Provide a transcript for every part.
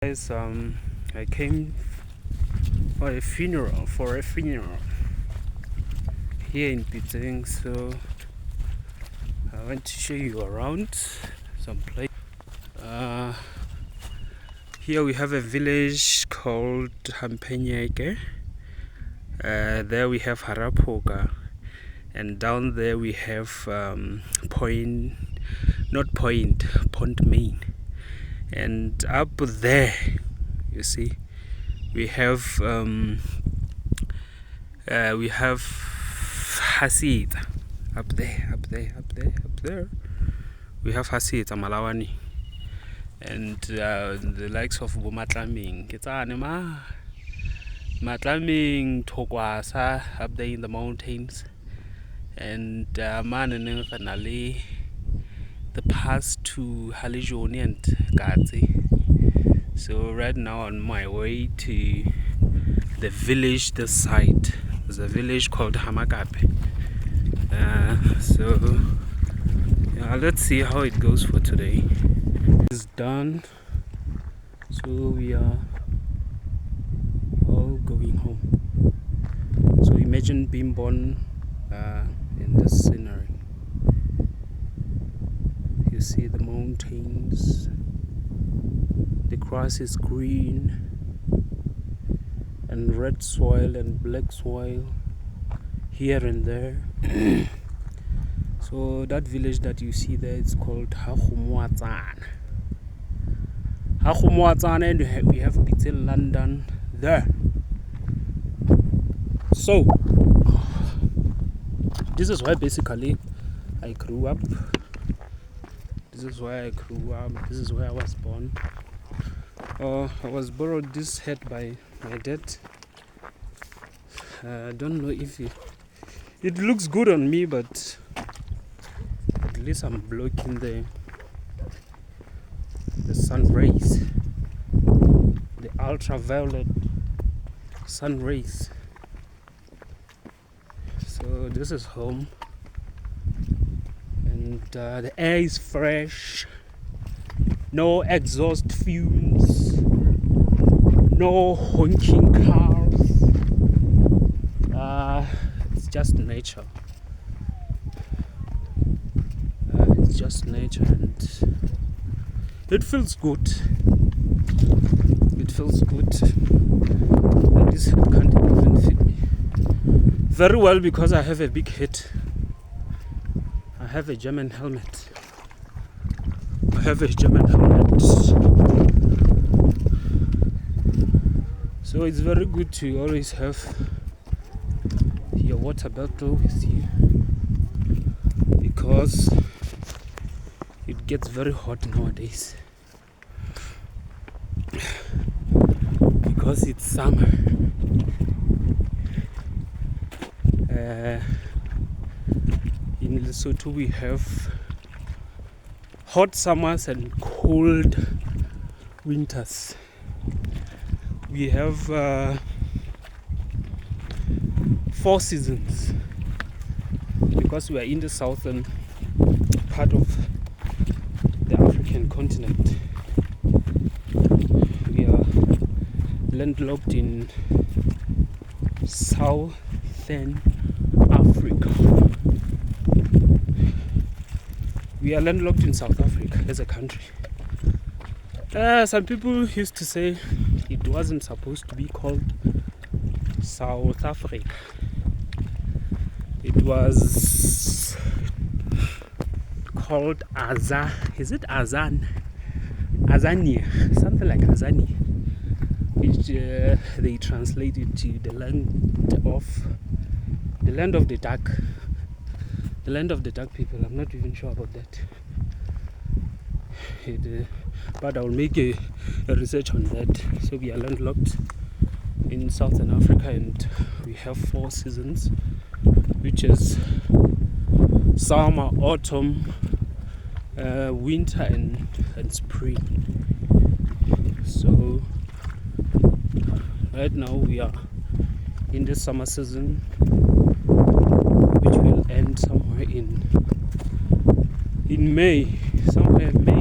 Guys, I came for a funeral here in Pitseng, so I want to show you around some place. Here we have a village called Hampenyeke. There we have Harapoka, and down there we have Pond Main, and up there you see we have Hasita. Up there we have Hasita Malawani, and the likes of Bomatlaming, Matlaming, Tokwasa up there in the mountains, and Mananali, the pass to Halijoni and Gazi. So right now on my way to the village this side. There's a village called Hamakape. So yeah, let's see how it goes for today. It's done, so we are all going home. So imagine being born in this scenery. You see the mountains, the grass is green, and red soil and black soil here and there. So that village that you see there is called Hachumuatsana, and we have Pitseng London there. So this is why basically I grew up. This is where I grew up. This is where I was born. I was borrowed this hat by my dad. I don't know if it looks good on me, but at least I'm blocking the sun rays, the ultraviolet sun rays. So this is home, and the air is fresh, no exhaust fumes, no honking cars. It's just nature. It's just nature, and it feels good. It feels good. And this head can't even fit me very well because I have a big head. I have a German helmet. So it's very good to always have your water bottle with you, because it gets very hot nowadays, because it's summer. In Lesotho we have hot summers and cold winters. We have 4 seasons, because we are in the southern part of the African continent. We are landlocked in southern Africa. We are landlocked in South Africa as a country. Some people used to say it wasn't supposed to be called South Africa. It was called Is it Azania? Something like Azania, which they translated to the land of the dark. The land of the dark people. I'm not even sure about that. But I'll make a research on that. So we are landlocked in southern Africa, and we have 4 seasons, which is summer, autumn, winter, and spring. So right now we are in the summer season, which will end somewhere in May,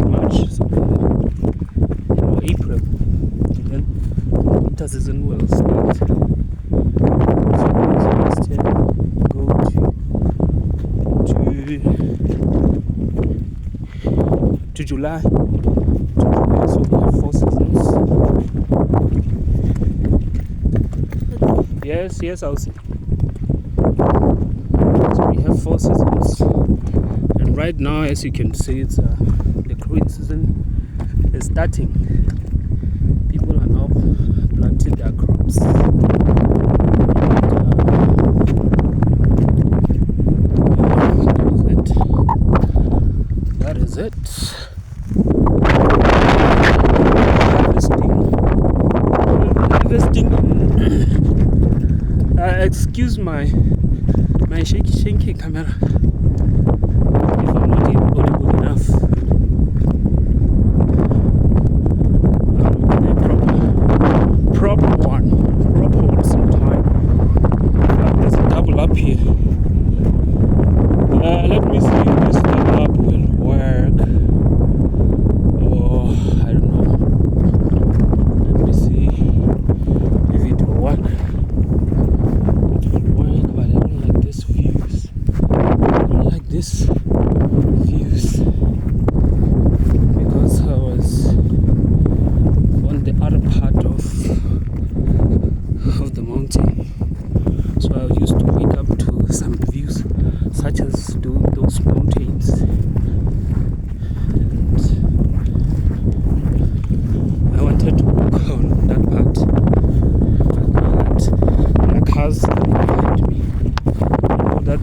March, somewhere, April. kilometers isn't well speed. So next year go to July. So we have 4 seasons. Yes, I'll see. So we have 4 seasons, and right now, as you can see, it's the growing season is starting. People are now planting their crops. That is it. Harvesting. Excuse my shaky camera if I'm not audible enough. I'm looking at proper one sometime. There's a double up here. Let me see if this double up will work. Or I don't know. Let me see if it will work. This views because I was on the other part of the mountain, so I used to wake up to some views such as those mountains, and I wanted to walk on that part, but there are cars behind me, that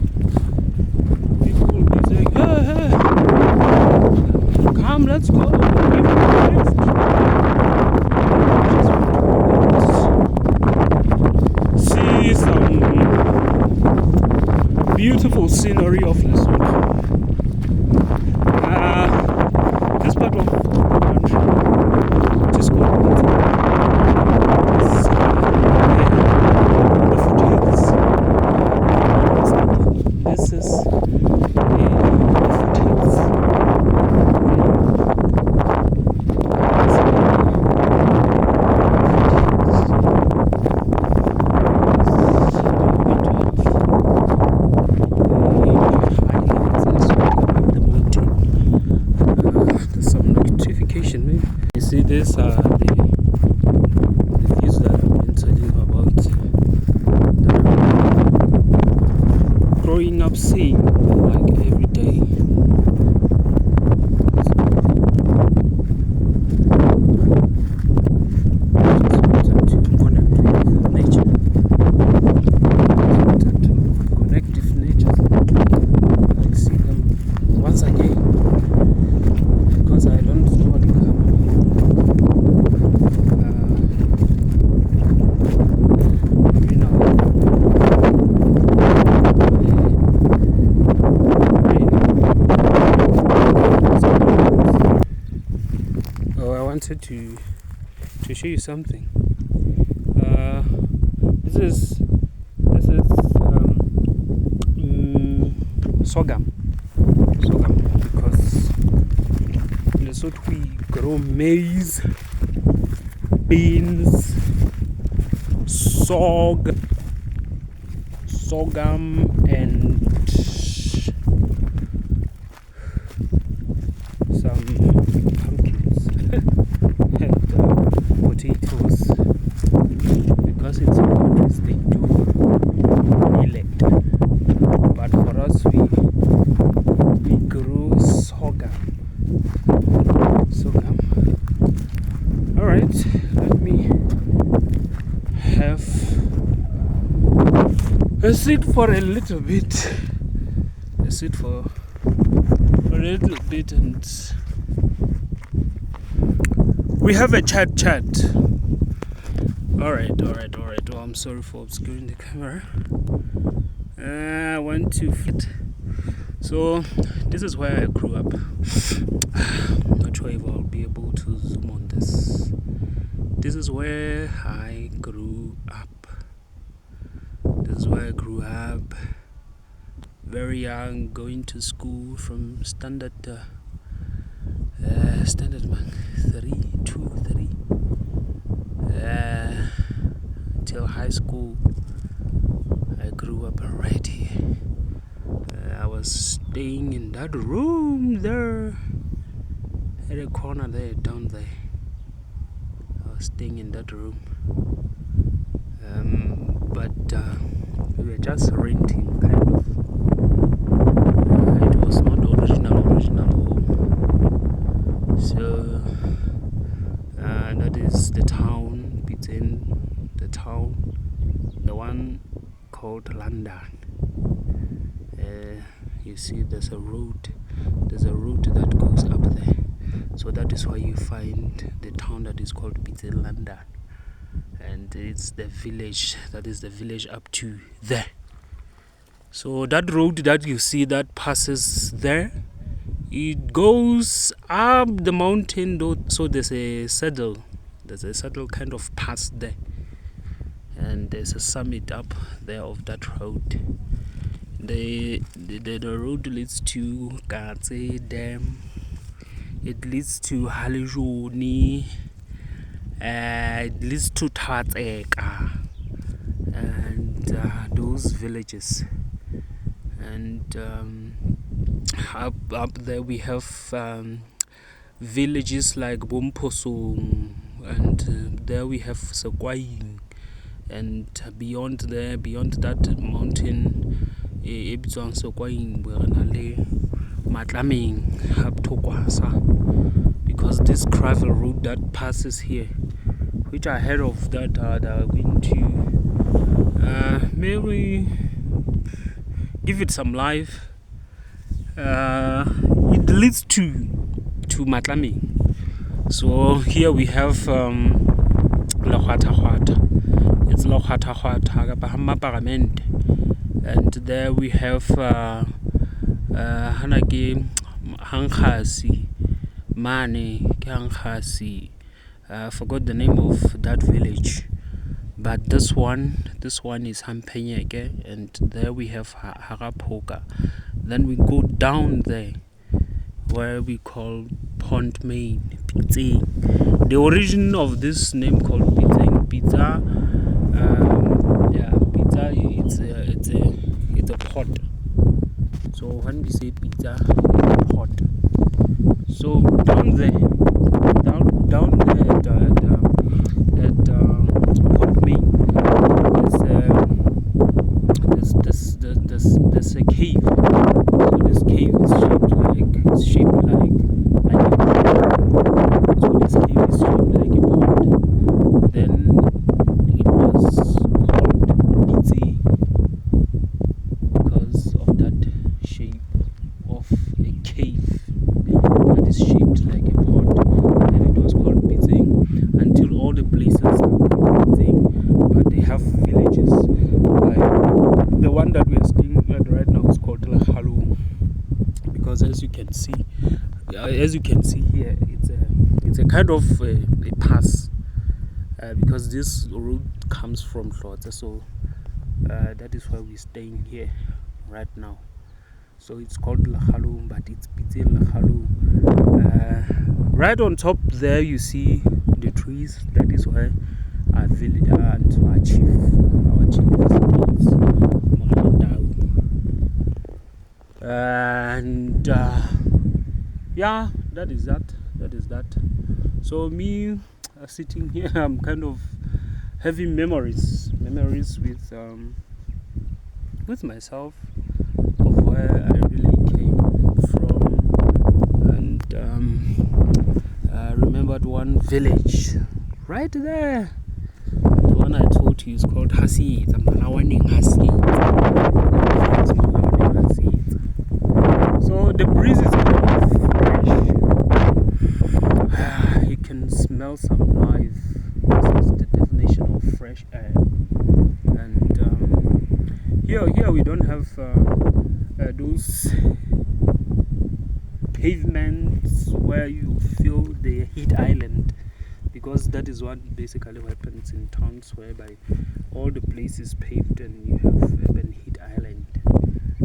come, let's go. See some beautiful scenery of Lesotho. This part of the country, which is called the foothills. This is these are the views that I've been telling you about, that I'm growing up seeing like every day. To show you something. This is sorghum, because in Lesotho we grow maize, beans, sorghum, and some pumpkins and potatoes, because in some countries they do millet, but for us we grow sorghum. All right, let me have a seat for a little bit, and we have a chat. All right. Oh, I'm sorry for obscuring the camera. I want to fit. So this is where I grew up. I'm not sure if I'll be able to zoom on this. This is where I grew up. Very young, going to school from standard 3, 2, 3. until high school. I grew up right here. I was staying in that room there, at a corner there, down there. I was staying in that room. But we were just renting, kind of. It was not original home. So that is the town, Pitseng, the town, the one called London. You see there's a road that goes up there. So that is why you find the town that is called Pitseng London. And it's the village, that is the village up to there. So that road that you see that passes there, it goes up the mountain though, so there's a saddle kind of pass there, and there's a summit up there of that road. The road leads to Katse Dam, it leads to Halejoni, it leads to Tatseka, and those villages. And up there we have villages like Bomposong, and there we have Sekwaing, and beyond that mountain, Ebitswang Sekwaing, Matlameng, Haptokwasa, because this gravel road that passes here, which I heard of that they are going to maybe give it some life. It leads to Matlameng. So here we have Lahwata. It's Lahwata Parament, and there we have Hanake Hankhasi Mane Hankhasi. I forgot the name of that village, but this one is Hampenyeke, and there we have Harapoka. Then we go down there where we call Pont Main, Pitseng. The origin of this name called Pitseng, pizza, pizza, it's a pot. So when we say pizza, it's a pot. So down there at Pont Main, there's a cave. So this cave is shaped like a pot. So this cave is shaped like a pot. Then it was called Pitseng because of that shape of a cave that is shaped like a pot. Then it was called Pitseng until all the places are Pitseng, but they have villages. Like the one that we are staying at right now is called Lahalu, because as you can see here, it's a kind of a pass, because this road comes from Hlotse, so that is why we're staying here right now. So it's called Lahalu, but it's Pitseng Lahalu. Right on top there you see the trees. That is where our village and our chief stays. And yeah, that is that. So me sitting here, I'm kind of having memories with myself of where I really came from. And I remembered one village right there. The one I told you is called Hasit. So the breeze is kind of fresh. You can smell some life. This is the definition of fresh air. And here we don't have those pavements where you feel the heat island, because that is what basically happens in towns, whereby all the place is paved and you have urban heat island.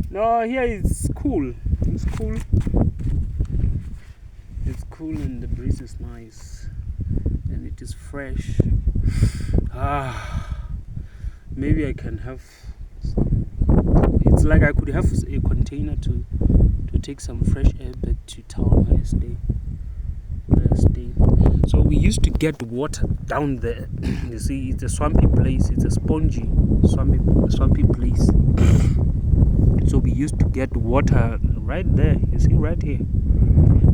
No, here it's cool. It's cool and the breeze is nice and it is fresh. maybe I can have some. It's like I could have a container to take some fresh air back to town where I stay. So we used to get water down there. You see, it's a swampy place. It's a spongy, swampy place. So we used to get water right there. You see, right here.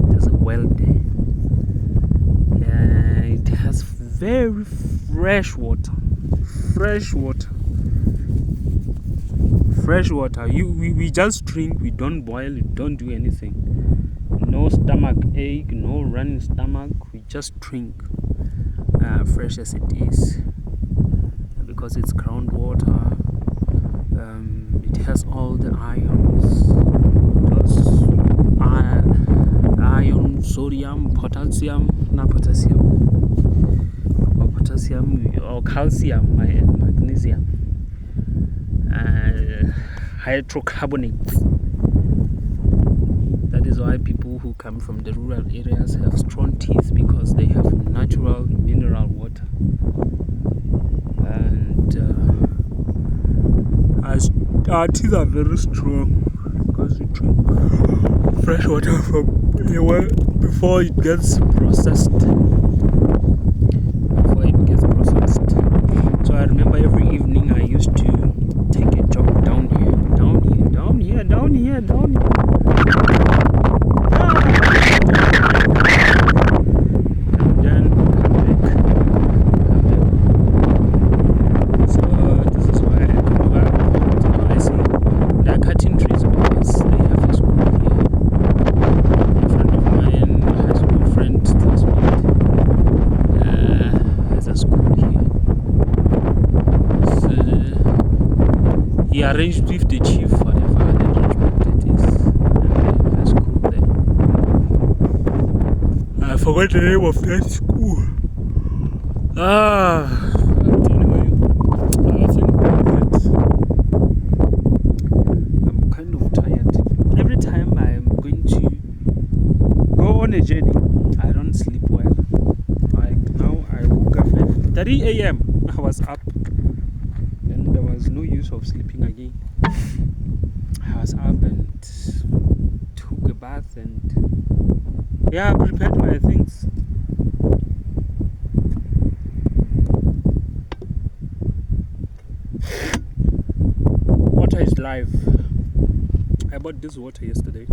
There's a well there. It has very fresh water. Fresh water. We just drink. We don't boil. We don't do anything. No stomach ache, no running stomach. We just drink fresh as it is, because it's groundwater. It has all the ions, iron, sodium, potassium, or calcium, magnesium, hydrocarbonates. That is why people who come from the rural areas have strong teeth, because they have natural mineral water. And our teeth are very strong because we drink fresh water from a well before it gets processed. So I remember every evening I used to take a jog down here. And then come back. So this is why I grew up. So I see there are cutting trees always. They have a school here. A friend of mine, a high school friend, tells me there's a school here. So he arranged with the chief, whatever the arrangement it is, and there's a school there. I forgot the name of that school. But anyway, I think that I'm kind of tired. Every time I'm going to go on a journey, I don't sleep well. Like now, I woke up at 3 a.m. I was up. Then there was no use of sleeping again. I was up and took a bath and prepared my things. Water is life. I bought this water yesterday.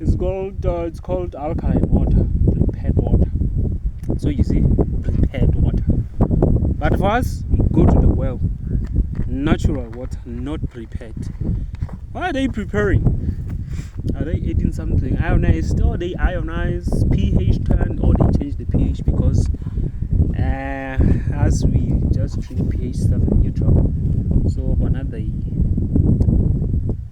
It's called alkaline water, prepared water. So you see, prepared water. But for us, we go to the well. Natural water, not prepared. What are they preparing? Are they adding something ionized, or they ionize, pH turn, or they change the pH? Because as we just treat pH 7 neutral, so one of the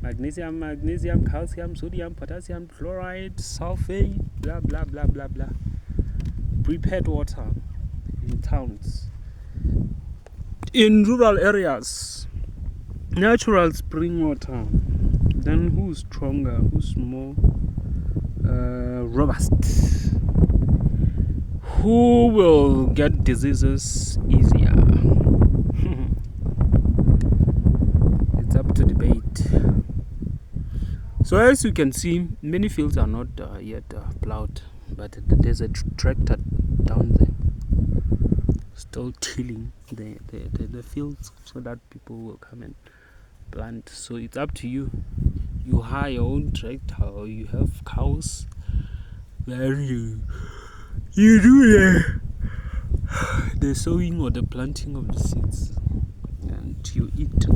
magnesium, calcium, sodium, potassium, chloride, sulfate, blah blah blah blah blah. Prepared water in towns. In rural areas, natural spring water. Then who's stronger? Who's more robust? Who will get diseases easier? It's up to debate. So as you can see, many fields are not yet plowed, but there's a tractor down there still tilling the fields so that people will come and plant. So it's up to you. You hire your own tractor, or you have cows, then you do the sowing or the planting of the seeds, and you eat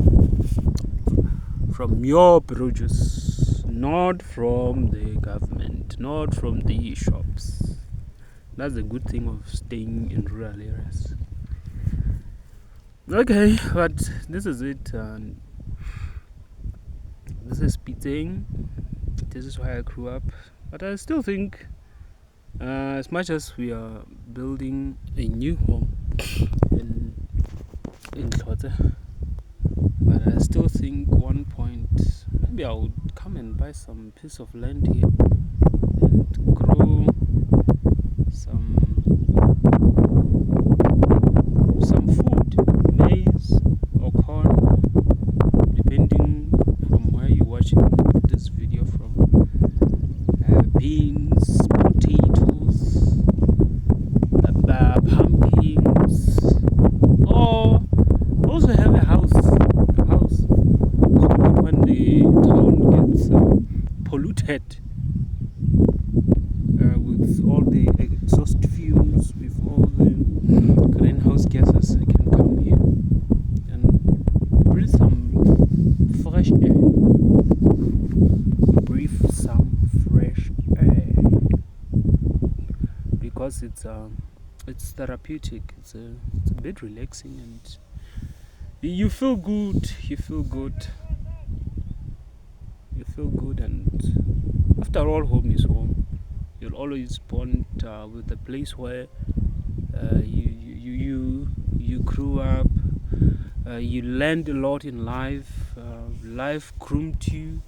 from your produce, not from the government, not from the shops. That's the good thing of staying in rural areas. Okay, but this is it. This is Pitseng. This is where I grew up. But I still think, as much as we are building a new home in Tlotse, but I still think one point, maybe I would come and buy some piece of land here and grow some food, maize, quiet, with all the exhaust fumes, with all the greenhouse gases. I can come here and breathe some fresh air. Breathe some fresh air because it's therapeutic. It's a bit relaxing, and you feel good. You feel good. You feel good, and after all, home is home. You'll always bond with the place where you grew up. You learned a lot in life. Life groomed you.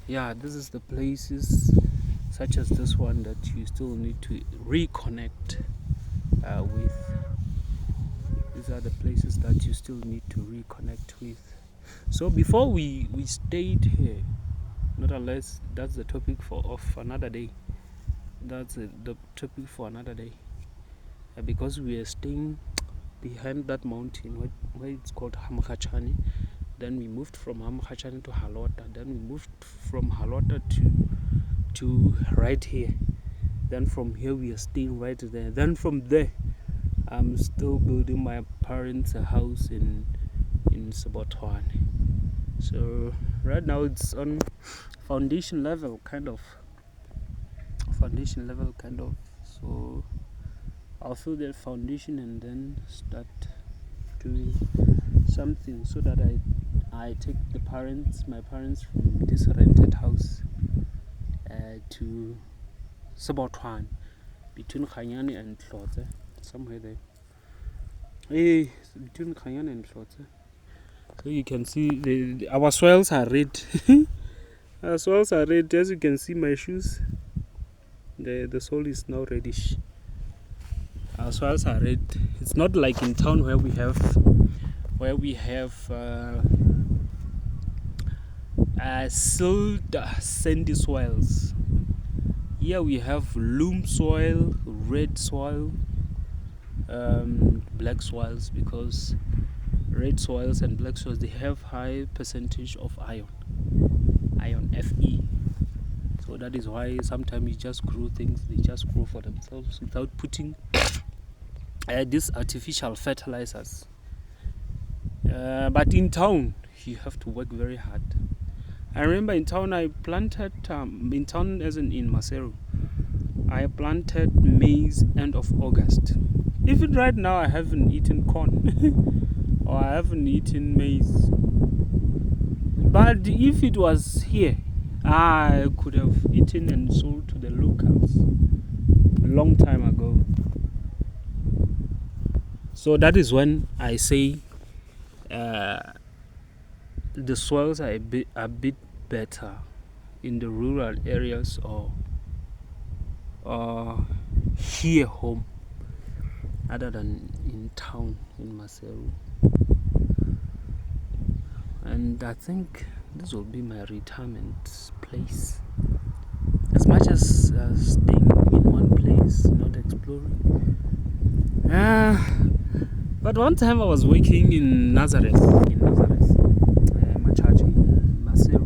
Yeah, this is the places such as this one that you still need to reconnect with. These are the places that you still need to reconnect with. So before we stayed here, not unless that's the topic of another day. That's the topic for another day. Because we are staying behind that mountain where it's called Hamkhachane. Then we moved from Hamkhachane to Halota. Then we moved from Halota to right here. Then from here we are staying right there. Then from there, I'm still building my parents' a house in Sobotwane. So right now it's on foundation level, kind of. So I'll fill that foundation and then start doing something so that I take my parents from this rented house to Sobotwane, between Khanyani and Hlotse, somewhere there. Between Khanyani and Hlotse. So you can see our soils are red. Our soils are red. As you can see, my shoes, the soil is now reddish. Our soils are red. It's not like in town where we have silt, sandy soils. Here we have loam soil, red soil, black soils, because red soils and black soils, they have high percentage of iron Fe. So that is why sometimes you just grow things, they just grow for themselves without putting these artificial fertilizers. But in town, you have to work very hard. I remember in town I planted, in town as in Maseru, I planted maize end of August. Even right now I haven't eaten corn or I haven't eaten maize. But if it was here, I could have eaten and sold to the locals a long time ago. So that is when I say the soils are a bit better in the rural areas or here home, other than in town in Maseru. And I think this will be my retirement place. As much as staying in one place, not exploring. But one time I was working in Nazareth, Machachi, Maseru.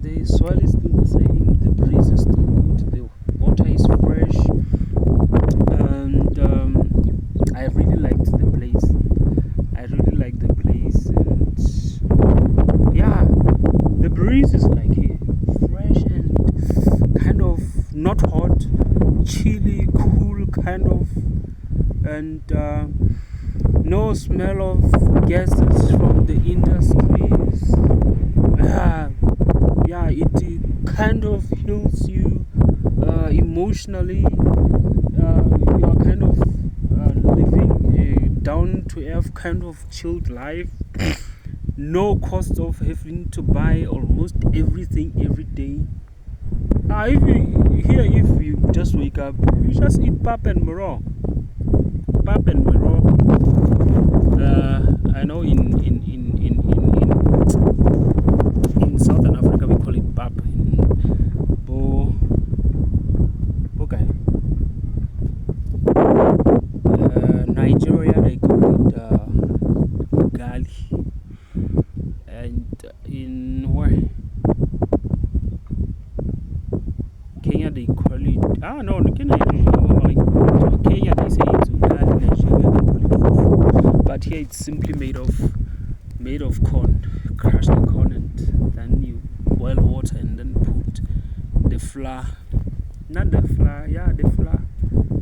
The soil is still the same, the breeze is still good, the water is fresh, and I really liked the place. And yeah, the breeze is like here, fresh and kind of not hot, chilly, cool kind of, and no smell of gases from the industries. Yeah, it kind of heals you emotionally. You are kind of living a down to earth kind of chilled life. No cost of having to buy almost everything every day. If you just wake up, you just eat pap and maro. I know in Southern Africa we call it pap. In Nigeria they call it ugali, and Kenya, they say it's Nigeria, but here it's simply made of corn. Crush the corn and then you boil water and then put the flour, not the flour, yeah, the flour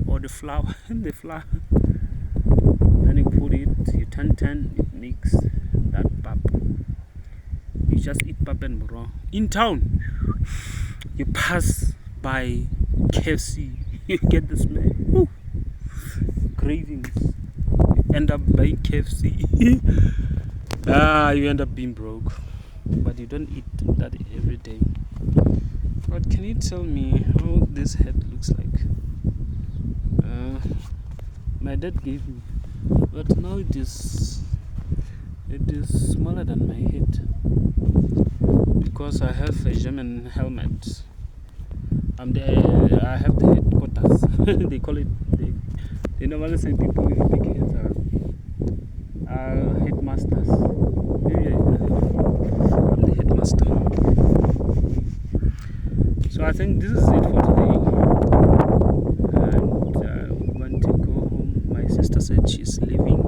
or the flour, the flour. Then you put it, you turn, it makes that pap. You just eat pap and raw. In town, you pass by KFC, you get the smell. Woo. Cravings. You end up buying KFC. You end up being broke. But you don't eat that every day. But can you tell me how this head looks like? My dad gave me, but now it is smaller than my head because I have a German helmet. I have the headquarters. They call it. They normally say people with big heads are headmasters. Maybe I'm the headmaster. So I think this is it for today. And we want to go home. My sister said she's leaving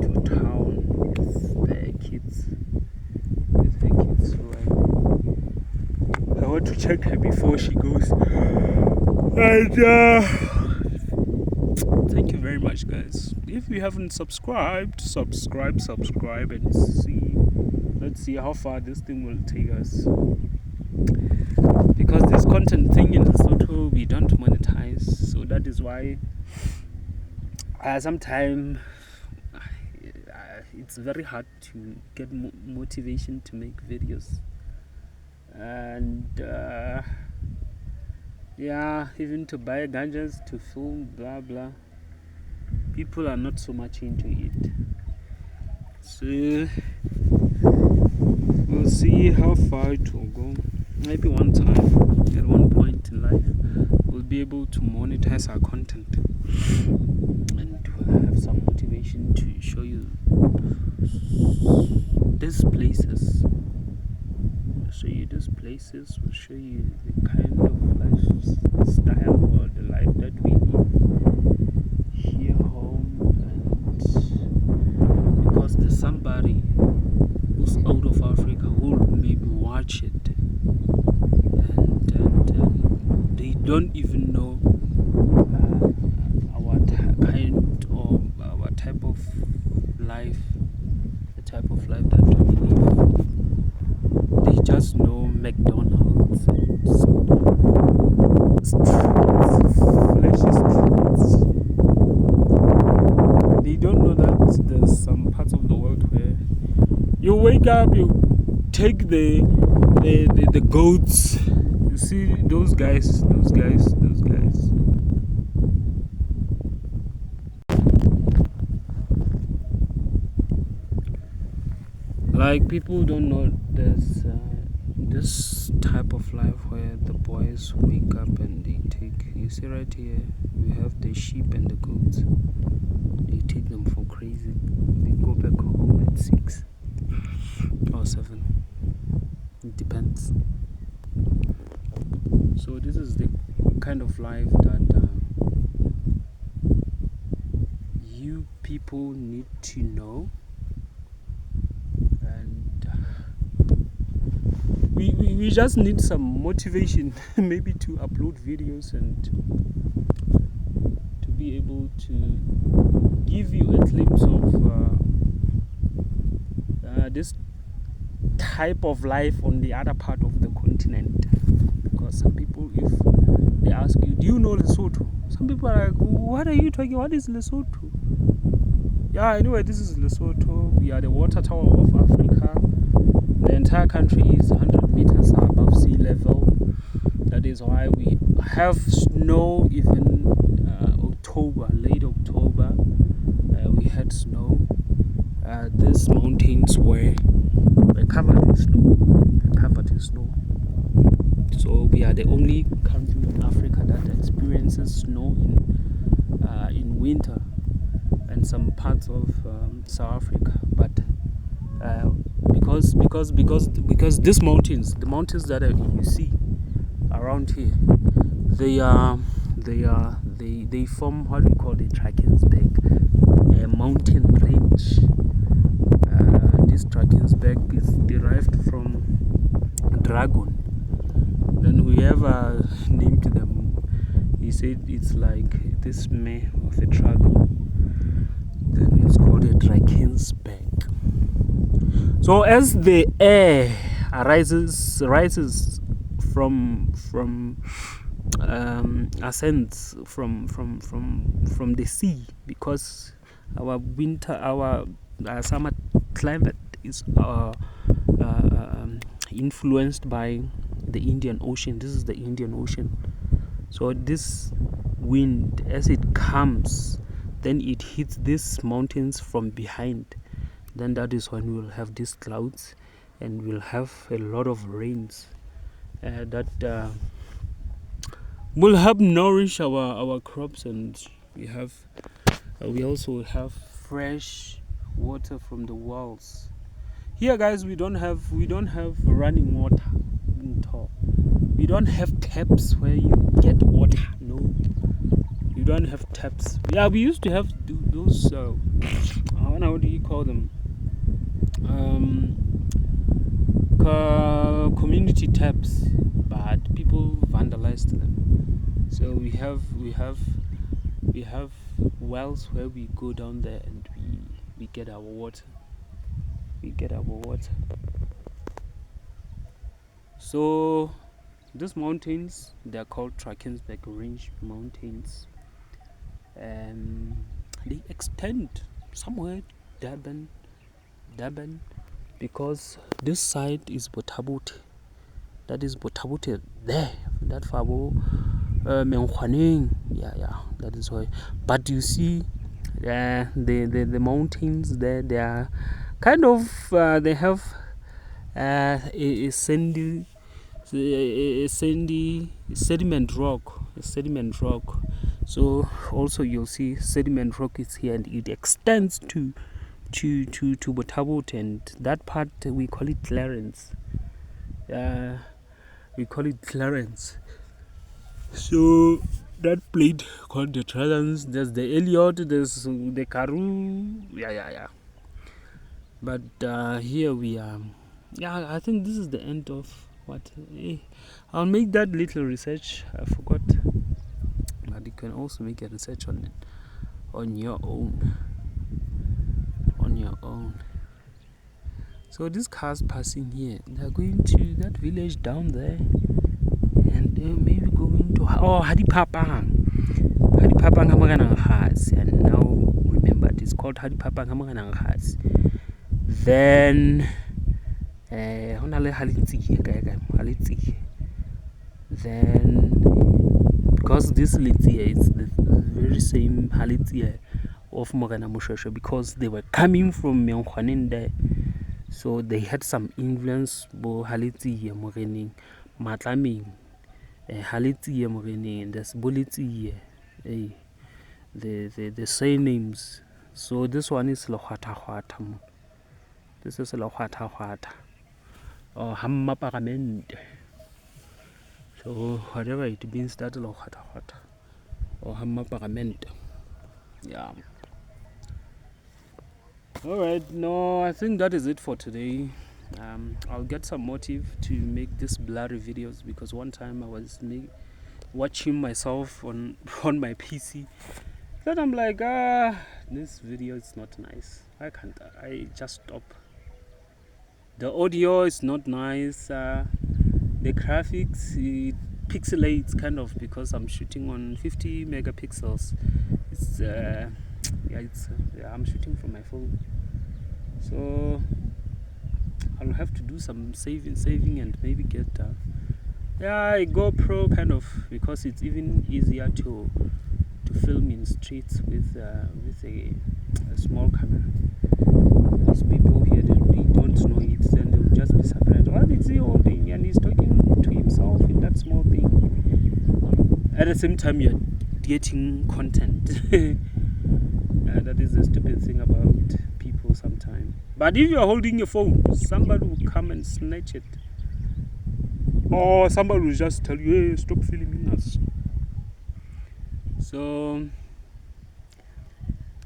to town with her kids. So I want to check her before she goes. And thank you very much, guys. If you haven't subscribed, subscribe and let's see how far this thing will take us. Because this content thing in Lesotho, we don't monetize, so that is why sometimes it's very hard to get motivation to make videos. And even to buy gadgets to film, blah blah, people are not so much into it. So we'll see how far it will go. Maybe one time, at one point in life, we'll be able to monetize our content and we'll have some motivation to show you these places. We'll show you the kind of lifestyle or the life that we live here home. And because there's somebody who's out of Africa who will maybe watch it and they don't even know our kind or our type of life, the type of life that we live. They just know McDonald's and fleshy streets. They don't know that there's some parts of the world where you wake up, you take the goats. You see those guys. Like, people don't know there's this type of life where the boys wake up and they take, you see right here, we have the sheep and the goats. They take them for crazy. They go back home at 6 or 7. It depends. So this is the kind of life that you people need to know. We just need some motivation maybe to upload videos and to be able to give you a glimpse of this type of life on the other part of the continent. Because some people, if they ask you, do you know Lesotho? Some people are like, what are you talking? What is Lesotho? Yeah, anyway, this is Lesotho. We are the water tower of Africa. The entire country is 100 meters above sea level. That is why we have snow even late October. We had snow. These mountains were covered in snow. So we are the only country in Africa that experiences snow in winter, and some parts of South Africa. But because these mountains, the mountains that you see around here, they form what we call the Drakensberg mountain range. This Drakensberg is derived from dragon. Then whoever named them, he said it's like this meh of a dragon. Then it's called a Drakensberg. So as the air rises from ascends from the sea, because our summer climate is influenced by the Indian Ocean. This is the Indian Ocean. So this wind, as it comes, then it hits these mountains from behind. Then that is when we'll have these clouds, and we'll have a lot of rains that will help nourish our crops. And we also have fresh water from the wells. Here, guys, we don't have running water. We don't have taps where you get water. No, you don't have taps. Yeah, we used to have those. How do you call them? Community taps, but people vandalized them. So we have wells where we go down there and we get our water. So these mountains, they are called Drakensberg Range Mountains, and they extend somewhere Durban, because this side is Botabute. That is Botabute there, that Fabo Menkwaneng. Yeah, that is why. But you see, the mountains there, they are kind of they have a sandy sediment rock. So also you'll see sediment rock is here, and it extends to Botabut, and that part we call it Clarence. So that plate called the Clarence. There's the Elliot, there's the Karoo. Yeah. But here we are. I think this is the end of what. I'll make that little research. I forgot, but you can also make a research on it on your own. So these cars passing here, they're going to that village down there, and they're maybe going to Hadipapang Hamagananghas. And now remember, it's called Hadipapang Hamagananghas. Then then because this Litsia is the very same Halitsia of Mogana Mushosho, because they were coming from Menkwanen there, so they had some influence. Bo Halitsia Morening, Matlaming, Halitsia Morening, and there's Bulitsia, the same names. So this one is Lohata. This is Lohata or Hammaparament. So whatever it means, that Lohata or Hammaparament. Yeah. Alright, no, I think that is it for today. I'll get some motive to make these blurry videos, because one time I was watching myself on my PC. Then I'm like, this video is not nice. I just stop. The audio is not nice. The graphics, it pixelates kind of, because I'm shooting on 50 megapixels. It's I'm shooting from my phone, so I'll have to do some saving and maybe get a GoPro kind of, because it's even easier to film in streets with a small camera. Those people here, they don't know it, then they'll just be surprised. What is he holding? And he's talking to himself in that small thing. At the same time, you're getting content. That is the stupid thing about people sometimes. But if you're holding your phone, somebody will come and snatch it, or somebody will just tell you, hey, stop filming us. So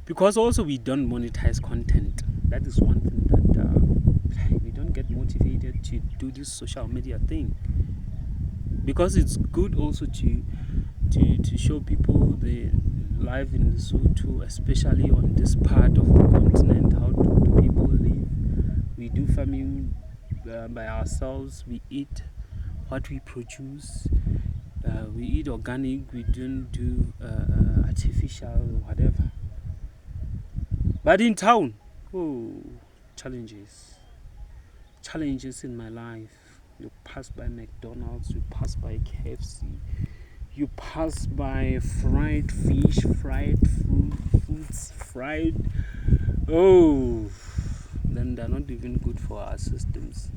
because also we don't monetize content, that is one thing that we don't get motivated to do this social media thing, because it's good also to show people the life in Lesotho, especially on this part of the continent. How do people live? We do farming by ourselves. We eat what we produce. We eat organic. We don't do artificial or whatever. But in town, challenges in my life. You pass by McDonald's, you pass by KFC, you pass by fried fish, fried foods, then they're not even good for our systems.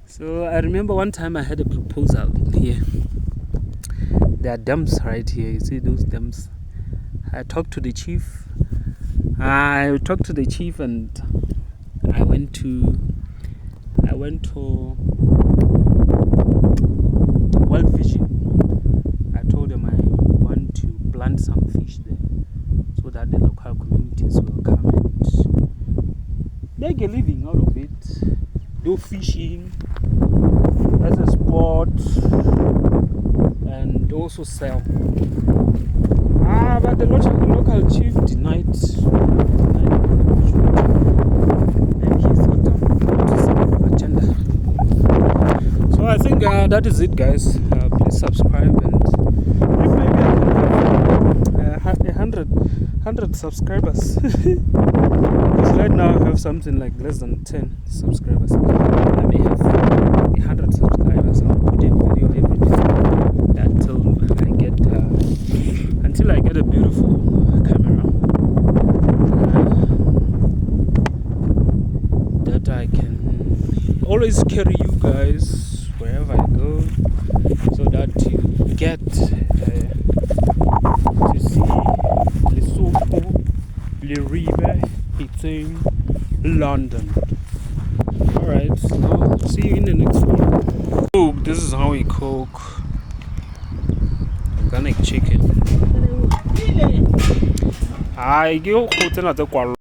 So I remember one time I had a proposal here. There are dams right here. You see those dams? I talked to the chief. And I went to World Vision. I told them I want to plant some fish there so that the local communities will come and make a living out of it. Do fishing as a sport and also sell. But the local chief denied the opportunity. And he thought to some agenda. So I think that is it, guys. Please subscribe, and if maybe I can have 100 subscribers. Because right now I have something like less than 10 subscribers. I may have 100 subscribers. I'll put a video every day until I get a beautiful camera that I can always carry you guys wherever I go, so that you get to see Lesotho, Leribe Pitseng, London. Alright, now see you in the next one. This is how we cook organic chicken.